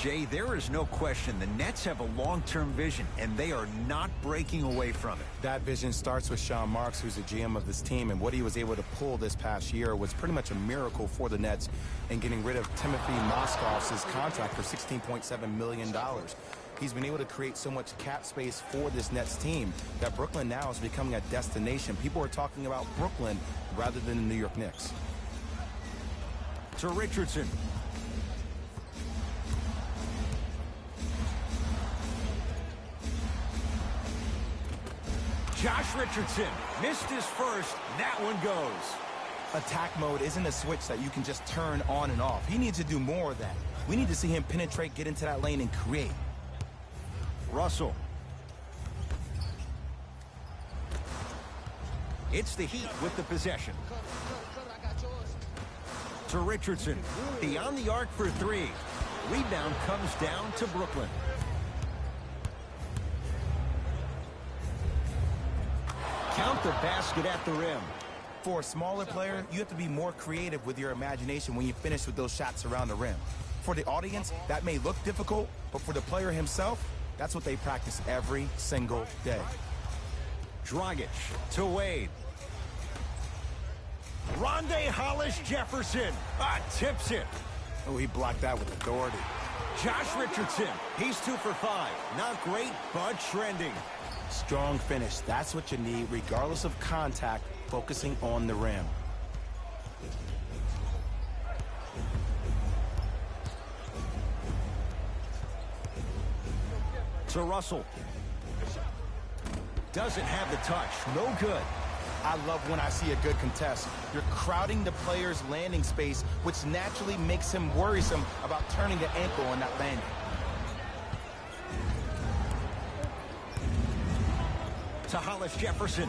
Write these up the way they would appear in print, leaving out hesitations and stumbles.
Jay, there is no question the Nets have a long-term vision, and they are not breaking away from it. That vision starts with Sean Marks, who's the GM of this team, and what he was able to pull this past year was pretty much a miracle for the Nets in getting rid of Timothy Mozgov's contract for $16.7 million. He's been able to create so much cap space for this Nets team that Brooklyn now is becoming a destination. People are talking about Brooklyn rather than the New York Knicks. To Richardson. Josh Richardson missed his first. That one goes. Attack mode isn't a switch that you can just turn on and off. He needs to do more of that. We need to see him penetrate, get into that lane, and create. Russell. It's the Heat with the possession. To Richardson. Beyond the arc for three. Rebound comes down to Brooklyn. Count the basket at the rim. For a smaller player, you have to be more creative with your imagination when you finish with those shots around the rim. For the audience, that may look difficult, but for the player himself, that's what they practice every single day. Dragic to Wade. Rondé Hollis-Jefferson tips it. Oh, he blocked that with authority. Josh Richardson, he's 2 for 5. Not great, but trending. Strong finish. That's what you need, regardless of contact, focusing on the rim. To Russell. Doesn't have the touch. No good. I love when I see a good contest. You're crowding the player's landing space, which naturally makes him worrisome about turning the ankle on that landing. To Hollis-Jefferson.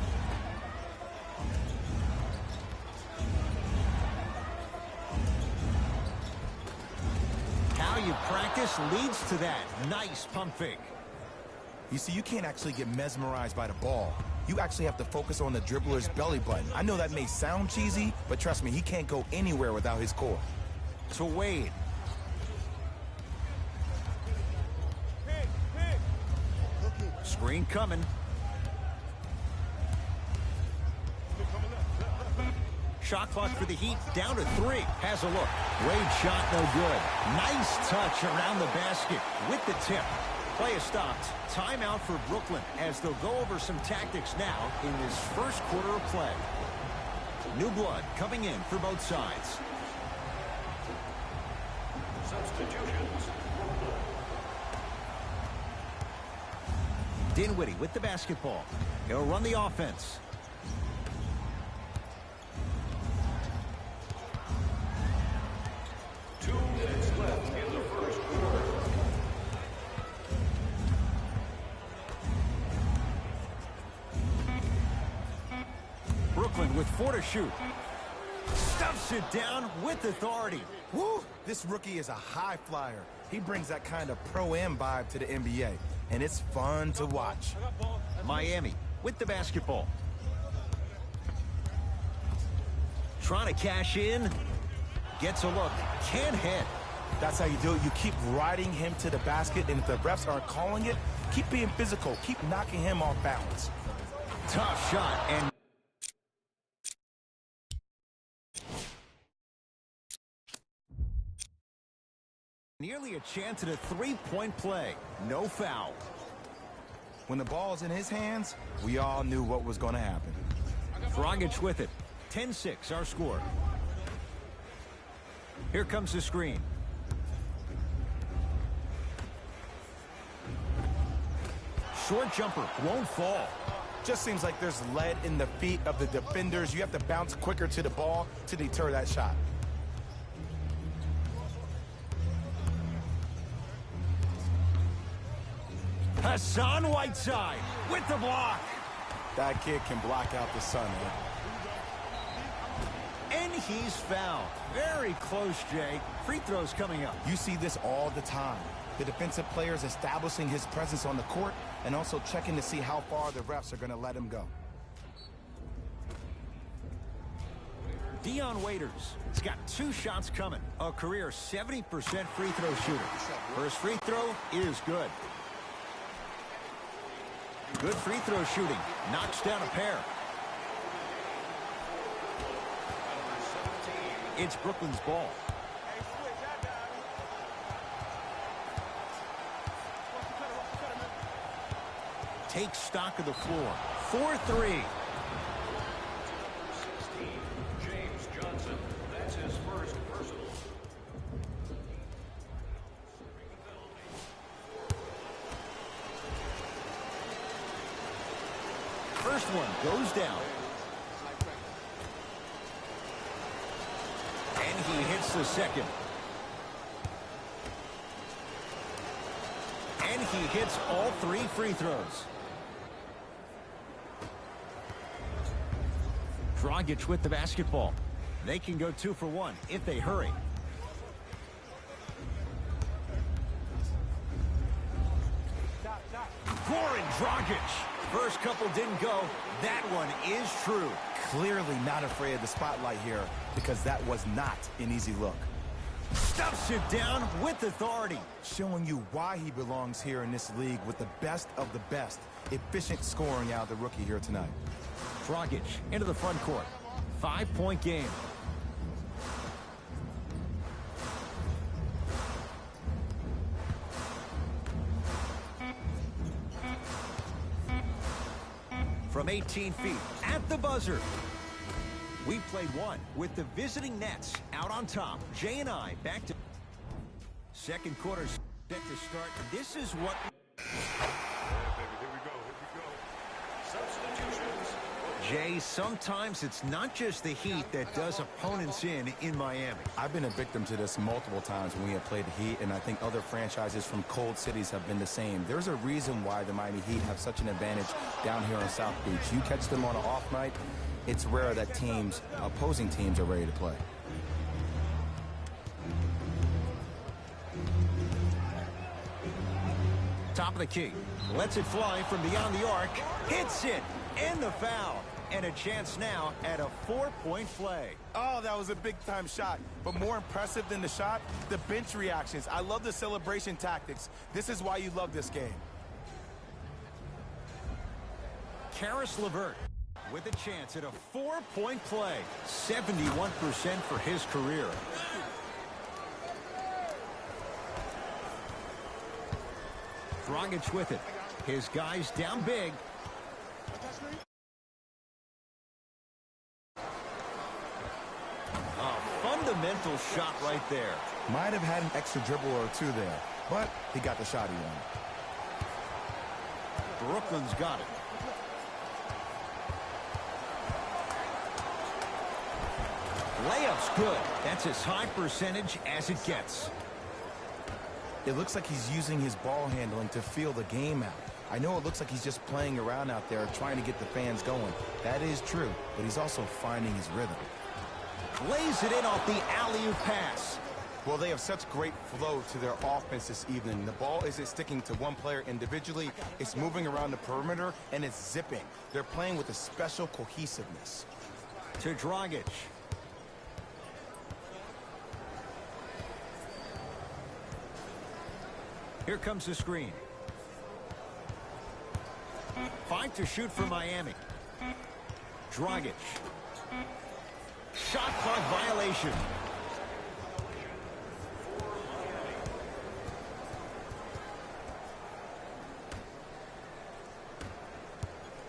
How you practice leads to that. Nice pump fake. You see, you can't actually get mesmerized by the ball. You actually have to focus on the dribbler's belly button. I know that may sound cheesy, but trust me, he can't go anywhere without his core. To Wade. Screen coming. Shot clock for the Heat, down to 3. Has a look. Wade shot no good. Nice touch around the basket with the tip. Play is stopped. Timeout for Brooklyn as they'll go over some tactics now in this first quarter of play. New blood coming in for both sides. Substitutions. Dinwiddie with the basketball. He'll run the offense. Brooklyn with 4 to shoot. Stuffs it down with authority. Woo! This rookie is a high flyer. He brings that kind of pro-am vibe to the NBA, and it's fun to watch. Miami with the basketball. Trying to cash in. Gets a look. Can't hit. That's how you do it. You keep riding him to the basket, and if the refs aren't calling it, keep being physical. Keep knocking him off balance. Tough shot, and nearly a chance at a three-point play. No foul. When the ball's in his hands, we all knew what was going to happen. Dragic with it. 10-6 our score. Here comes the screen. Short jumper won't fall. Just seems like there's lead in the feet of the defenders. You have to bounce quicker to the ball to deter that shot. Hassan Whiteside with the block. That kid can block out the sun, man. And he's fouled. Very close, Jay. Free throws coming up. You see this all the time. The defensive players establishing his presence on the court and also checking to see how far the refs are going to let him go. Dion Waiters He's got 2 shots coming. A career 70% free throw shooter. First free throw is good. Good free throw shooting. Knocks down a pair. It's Brooklyn's ball. Takes stock of the floor. 4-3. First one goes down. And he hits the second. And he hits all 3 free throws. Dragic with the basketball. They can go 2 for 1 if they hurry. Goran Dragic. First couple didn't go. That one is true. Clearly not afraid of the spotlight here because that was not an easy look. Stuffs it down with authority. Showing you why he belongs here in this league with the best of the best. Efficient scoring out of the rookie here tonight. Dragic into the front court. 5-point game. From 18 feet at the buzzer. We played one with the visiting Nets out on top. Jay and I back to second quarter set to start. This is what. Jay, sometimes it's not just the heat that does opponents in Miami. I've been a victim to this multiple times when we have played the Heat, and I think other franchises from cold cities have been the same. There's a reason why the Miami Heat have such an advantage down here on South Beach. You catch them on an off night, it's rare that opposing teams are ready to play. Top of the key. Lets it fly from beyond the arc. Hits it. And the foul. And a chance now at a 4-point play. Oh, that was a big-time shot. But more impressive than the shot, the bench reactions. I love the celebration tactics. This is why you love this game. Caris LeVert with a chance at a 4-point play. 71% for his career. Dragic with it. His guys down big. Fundamental shot right there. Might have had an extra dribble or 2 there, but he got the shot he wanted. Brooklyn's got it. Layup's good. That's as high percentage as it gets. It looks like he's using his ball handling to feel the game out. I know it looks like he's just playing around out there trying to get the fans going. That is true, but he's also finding his rhythm. Lays it in off the alley-oop pass. Well, they have such great flow to their offense this evening. The ball isn't sticking to one player individually. It's moving around the perimeter, and it's zipping. They're playing with a special cohesiveness. To Dragic. Here comes the screen. 5 to shoot for Miami. Dragic. Shot clock violation.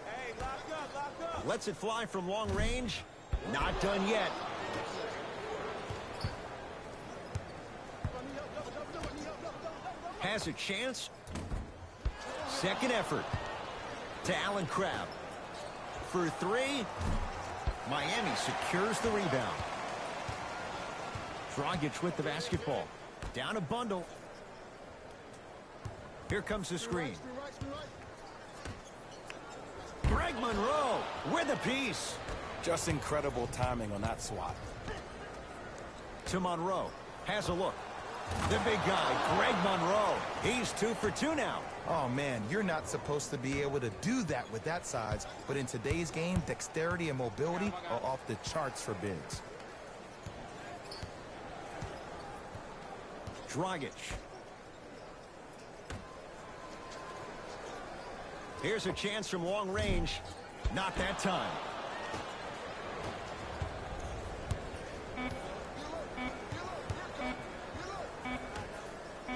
Hey, lock up. Lets it fly from long range. Not done yet. Has a chance. Second effort. To Allen Crabbe. For 3. Miami secures the rebound. Dragic with the basketball. Down a bundle. Here comes the screen. Greg Monroe with a piece. Just incredible timing on that swat. To Monroe. Has a look. The big guy, Greg Monroe. He's 2 for 2 now. Oh, man, you're not supposed to be able to do that with that size, but in today's game, dexterity and mobility are off the charts for bigs. Dragic. Here's a chance from long range. Not that time.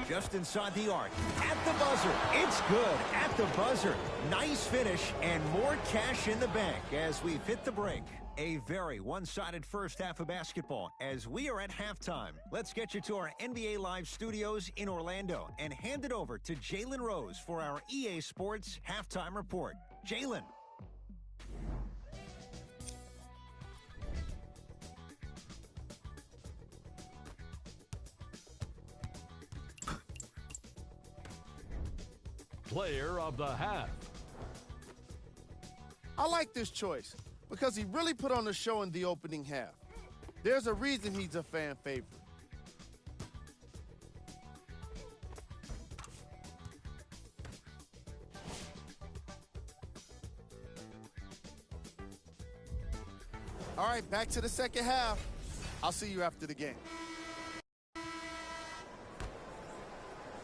Just inside the arc. At the buzzer. It's good. At the buzzer. Nice finish and more cash in the bank as we've hit the break. A very one-sided first half of basketball as we are at halftime. Let's get you to our NBA Live studios in Orlando and hand it over to Jalen Rose for our EA Sports halftime report. Jalen. Player of the half. I like this choice because he really put on a show in the opening half. There's a reason he's a fan favorite. All right, back to the second half. I'll see you after the game.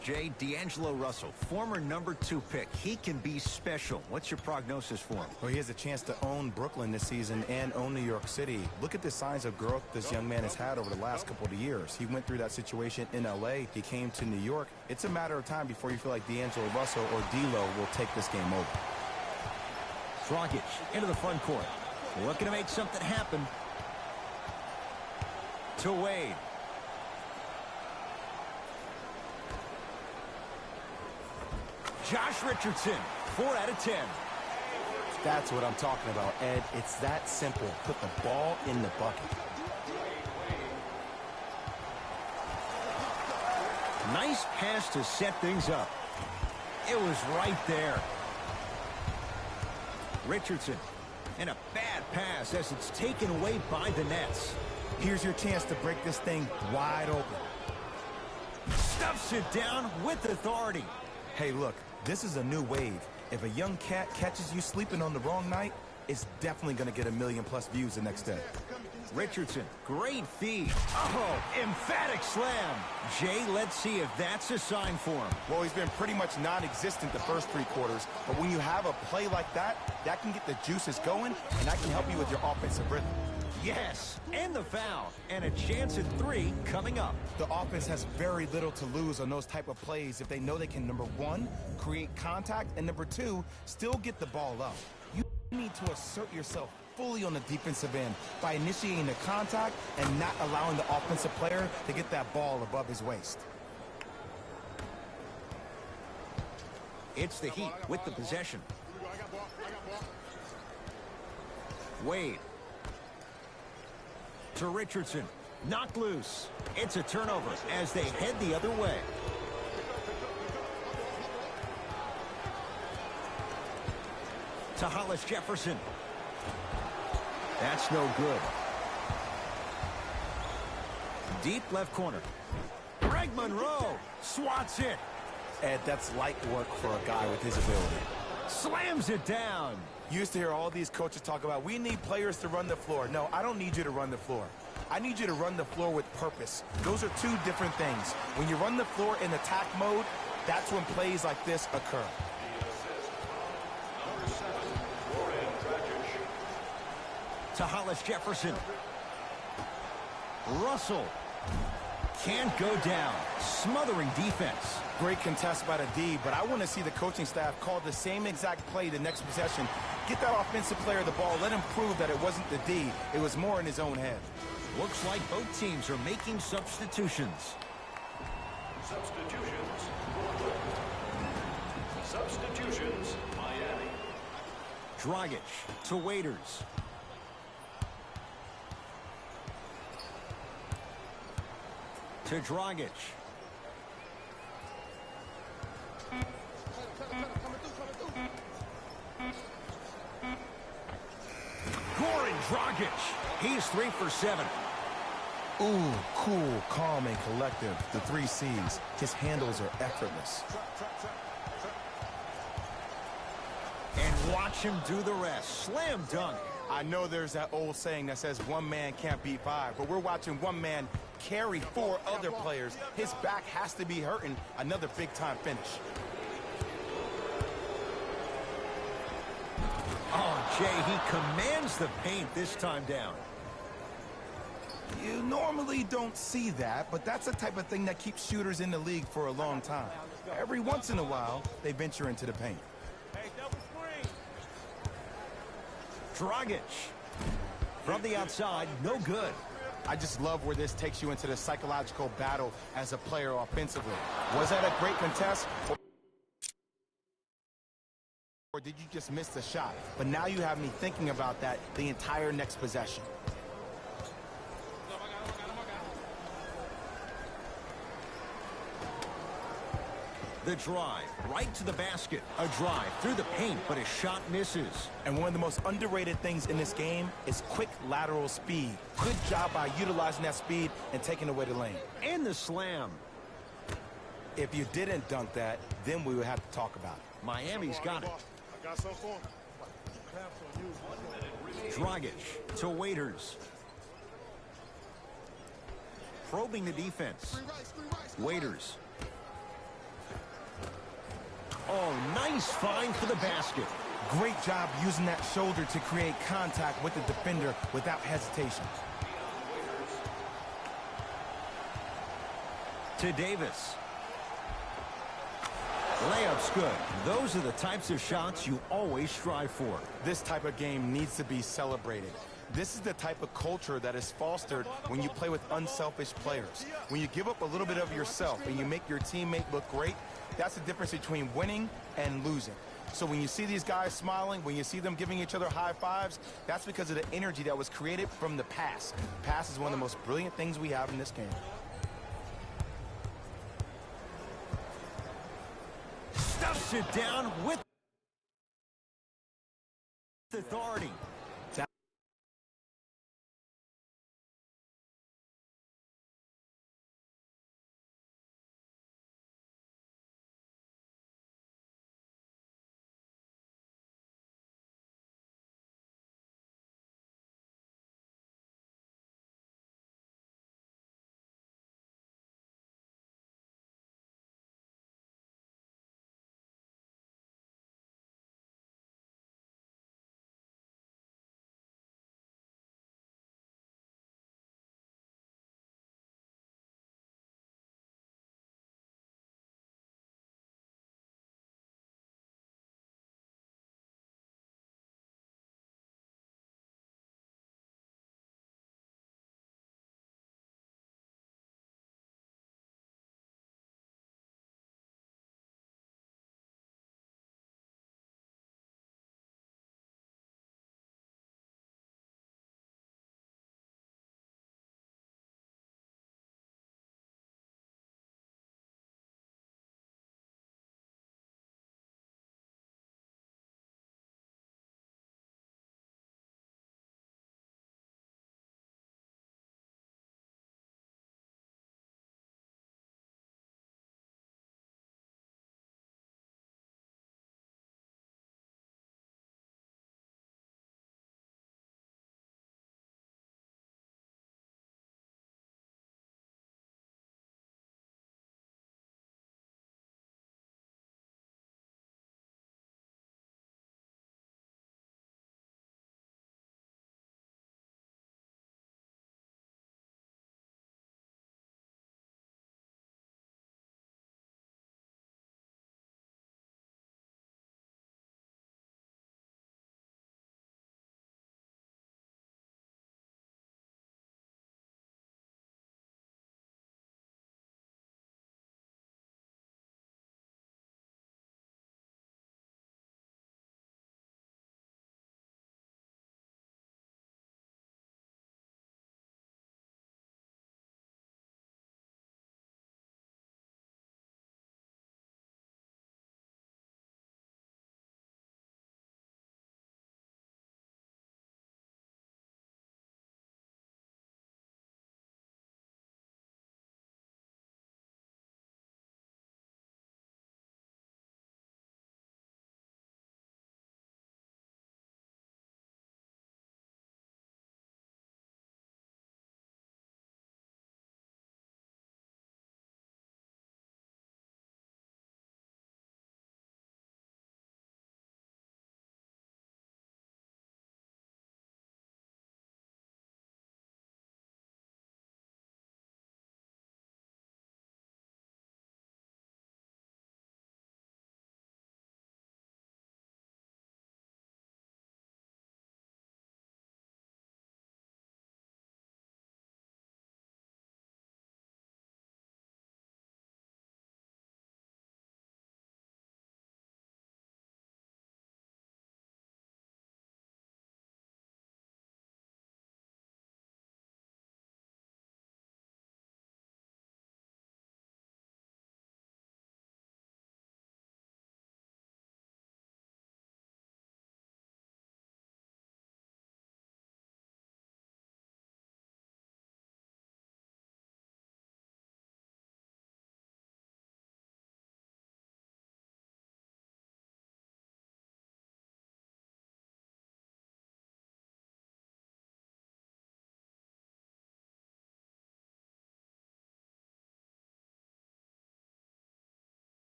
Jay, D'Angelo Russell, former #2 pick. He can be special. What's your prognosis for him? Well, he has a chance to own Brooklyn this season and own New York City. Look at the signs of growth this young man has had over the last couple of years. He went through that situation in L.A. He came to New York. It's a matter of time before you feel like D'Angelo Russell or D'Lo will take this game over. Dragic into the front court. Looking to make something happen. To Wade. Josh Richardson, 4 out of 10. That's what I'm talking about, Ed. It's that simple. Put the ball in the bucket. Nice pass to set things up. It was right there. Richardson. And a bad pass as it's taken away by the Nets. Here's your chance to break this thing wide open. Stuffs it down with authority. Hey, look, this is a new wave. If a young cat catches you sleeping on the wrong night, it's definitely going to get 1 million+ views the next day. Richardson, great feed. Oh, emphatic slam. Jay, let's see if that's a sign for him. Well, he's been pretty much non-existent the first 3 quarters, but when you have a play like that, that can get the juices going, and that can help you with your offensive rhythm. Yes, and the foul, and a chance at 3 coming up. The offense has very little to lose on those type of plays if they know they can, number 1, create contact, and number 2, still get the ball up. You need to assert yourself fully on the defensive end by initiating the contact and not allowing the offensive player to get that ball above his waist. It's the Heat with the possession. Wade. To Richardson. Knocked loose. It's a turnover as they head the other way. To Hollis Jefferson. That's no good. Deep left corner. Greg Monroe swats it. Ed, that's light work for a guy with his ability. Slams it down. You used to hear all these coaches talk about, we need players to run the floor. No, I don't need you to run the floor. I need you to run the floor with purpose. Those are 2 different things. When you run the floor in attack mode, that's when plays like this occur. To Hollis Jefferson. Russell can't go down. Smothering defense. Great contest by the D, but I want to see the coaching staff call the same exact play the next possession. Get that offensive player the ball. Let him prove that it wasn't the D. It was more in his own head. Looks like both teams are making substitutions. Substitutions, Miami. Dragic to Waiters. To Dragic. Goran Dragic. He's 3 for 7. Ooh, cool, calm, and collective. The 3 C's. His handles are effortless. And watch him do the rest. Slam dunk. I know there's that old saying that says 1 man can't beat 5, but we're watching 1 man carry 4 other players. His back has to be hurting. Another big-time finish. Oh, Jay, he commands the paint this time down. You normally don't see that, but that's the type of thing that keeps shooters in the league for a long time. Every once in a while, they venture into the paint. Hey, double screen. Dragic. From the outside, no good. I just love where this takes you into the psychological battle as a player offensively. Was that a great contest? Or did you just miss the shot? But now you have me thinking about that the entire next possession. The drive, right to the basket. A drive through the paint, but his shot misses. And one of the most underrated things in this game is quick lateral speed. Good job by utilizing that speed and taking away the lane. And the slam. If you didn't dunk that, then we would have to talk about it. Miami's got it. I got some for him. Dragic to Waiters. Probing the defense. Waiters. Oh, nice find for the basket. Great job using that shoulder to create contact with the defender without hesitation. To Davis. Layup's good. Those are the types of shots you always strive for. This type of game needs to be celebrated. This is the type of culture that is fostered when you play with unselfish players. When you give up a little bit of yourself and you make your teammate look great, that's the difference between winning and losing. So when you see these guys smiling, when you see them giving each other high fives, that's because of the energy that was created from the pass. Pass is one of the most brilliant things we have in this game. Stuffs it down with authority.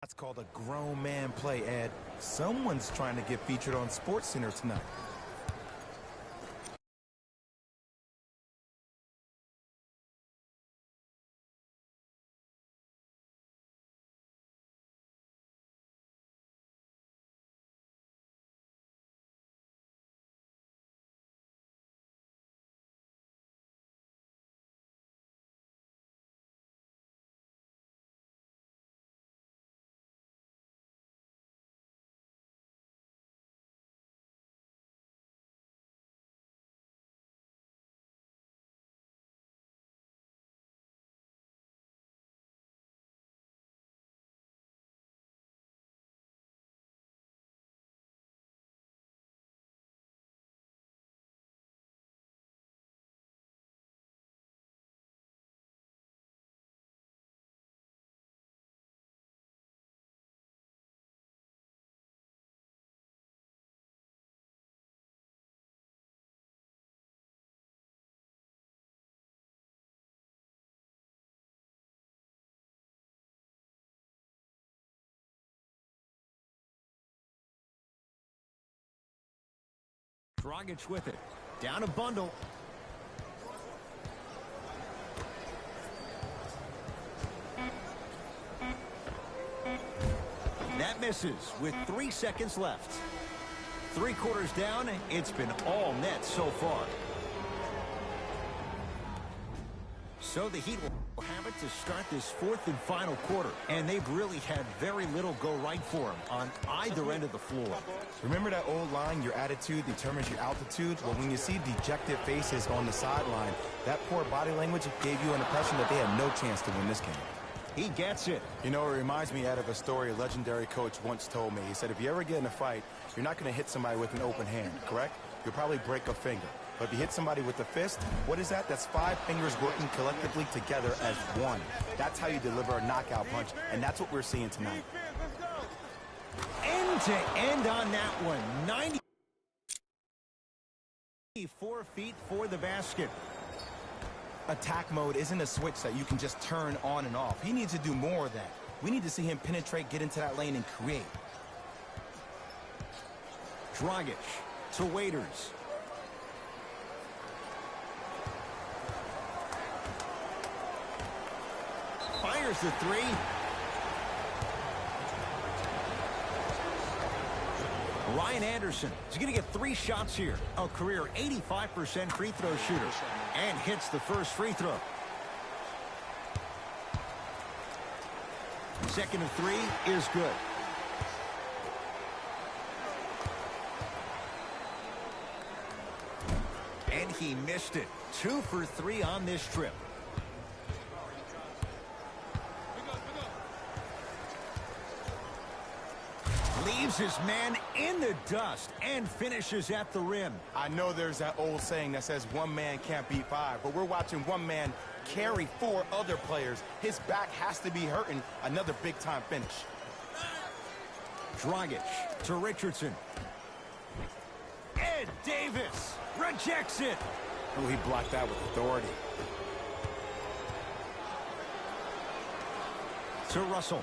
That's called a grown man play, Ed. Someone's trying to get featured on SportsCenter tonight. Dragic with it. Down a bundle. That misses with 3 seconds left. 3 quarters down. It's been all net so far. So the Heat will have it to start this 4th and final quarter. And they've really had very little go right for them on either end of the floor. Remember that old line, your attitude determines your altitude? Well, when you see dejected faces on the sideline, that poor body language gave you an impression that they had no chance to win this game. He gets it. You know, it reminds me of a story a legendary coach once told me. He said, if you ever get in a fight, you're not going to hit somebody with an open hand, correct? You'll probably break a finger. But if you hit somebody with a fist, what is that? That's 5 fingers working collectively together as one. That's how you deliver a knockout punch, and that's what we're seeing tonight. End to end on that one. 94 feet for the basket. Attack mode isn't a switch that you can just turn on and off. He needs to do more of that. We need to see him penetrate, get into that lane, and create. Dragic to Waiters. Fires the 3. Ryan Anderson is going to get 3 shots here. A career 85% free throw shooter. And hits the first free throw. Second of 3 is good. And he missed it. 2 for 3 on this trip. Leaves his man in the dust and finishes at the rim. I know there's that old saying that says one man can't beat 5, but we're watching one man carry 4 other players. His back has to be hurting. Another big-time finish. Dragic to Richardson. Ed Davis rejects it. Oh, he blocked that with authority. To Russell.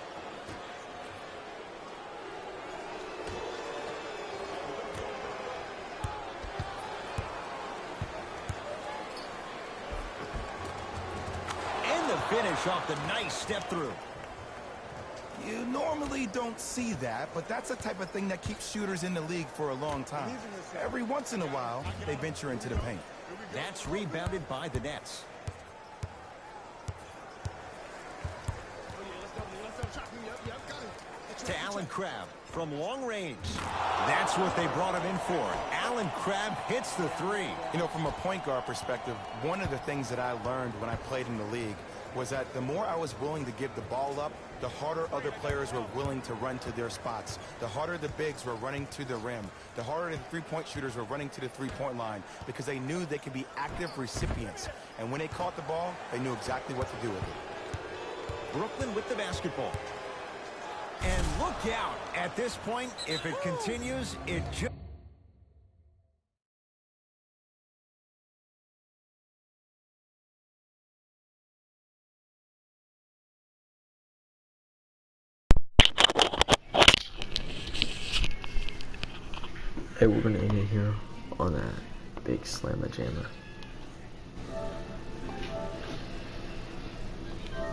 Finish off the nice step through. You normally don't see that, but that's the type of thing that keeps shooters in the league for a long time. Every once in a while, they venture into the paint. That's rebounded by the Nets. To Allen Crabbe from long range. That's what they brought him in for. Allen Crabbe hits the 3. You know, from a point guard perspective, one of the things that I learned when I played in the league was that the more I was willing to give the ball up, the harder other players were willing to run to their spots. The harder the bigs were running to the rim. The harder the three-point shooters were running to the three-point line because they knew they could be active recipients. And when they caught the ball, they knew exactly what to do with it. Brooklyn with the basketball. And look out. At this point, if it continues, it just... Hey, we're gonna end it here on that big slamma jamma.